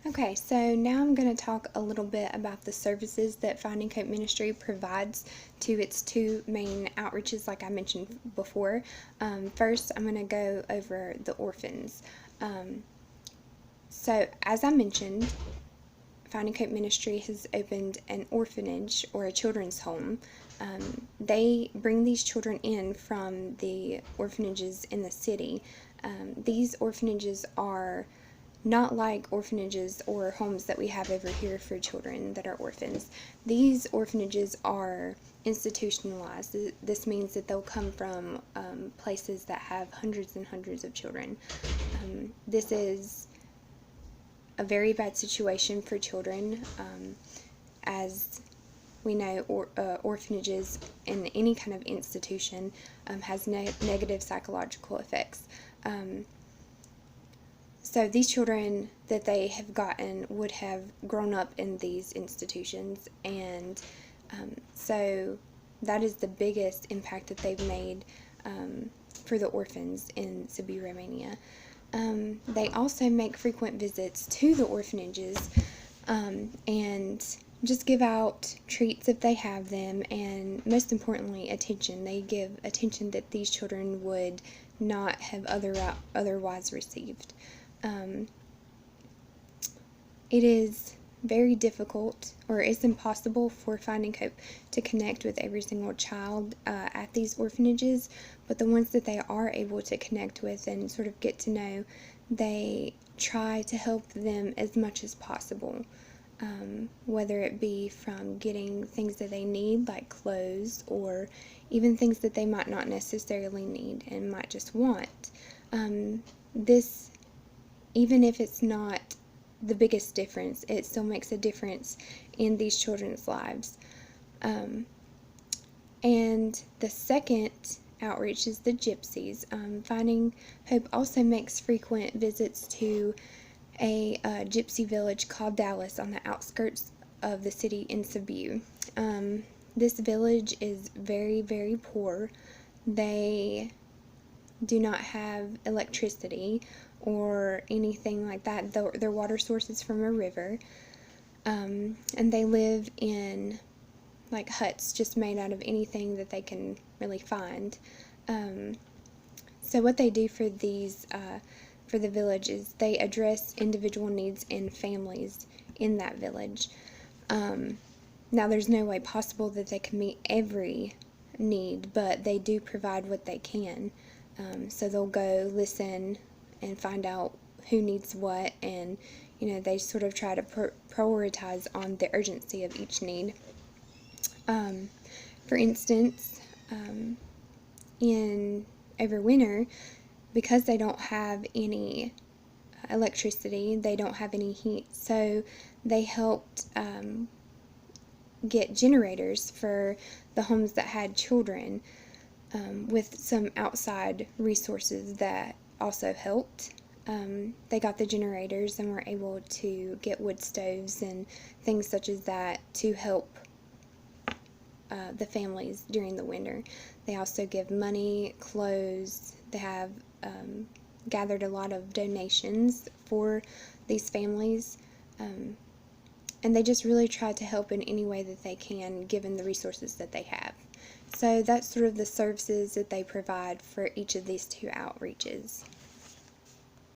Okay, so now I'm going to talk a little bit about the services that Finding Hope Ministry provides to its two main outreaches, like I mentioned before. First, I'm going to go over the orphans. So, as I mentioned, Finding Hope Ministry has opened an orphanage or a children's home. They bring these children in from the orphanages in the city. These orphanages are not like orphanages or homes that we have over here for children that are orphans. These orphanages are institutionalized. This means that they'll come from places that have hundreds and hundreds of children. This is a very bad situation for children. As we know, orphanages in any kind of institution has negative psychological effects. So these children that they have gotten would have grown up in these institutions, and so that is the biggest impact that they've made for the orphans in Sibiu, Romania. They also make frequent visits to the orphanages and just give out treats if they have them, and most importantly, attention. They give attention that these children would not have otherwise received. It is very difficult, or it's impossible for Finding Hope to connect with every single child at these orphanages, but the ones that they are able to connect with and sort of get to know, they try to help them as much as possible, whether it be from getting things that they need, like clothes, or even things that they might not necessarily need and might just want. This, even if it's not the biggest difference, it still makes a difference in these children's lives. And the second outreach is the Gypsies. Finding Hope also makes frequent visits to a gypsy village called Dallas on the outskirts of the city in Sibiu. This village is very, very poor. They do not have electricity or anything like that. Their water source is from a river, and they live in like huts just made out of anything that they can really find. So what they do for these for the village is they address individual needs in families in that village. Now there's no way possible that they can meet every need, but they do provide what they can. So they'll go listen and find out who needs what, and they sort of try to prioritize on the urgency of each need. For instance, in over winter, because they don't have any electricity, they don't have any heat, so they helped get generators for the homes that had children, with some outside resources that also helped. They got the generators and were able to get wood stoves and things such as that to help the families during the winter. They also give money, clothes. They have gathered a lot of donations for these families, and they just really try to help in any way that they can given the resources that they have. So that's sort of the services that they provide for each of these two outreaches.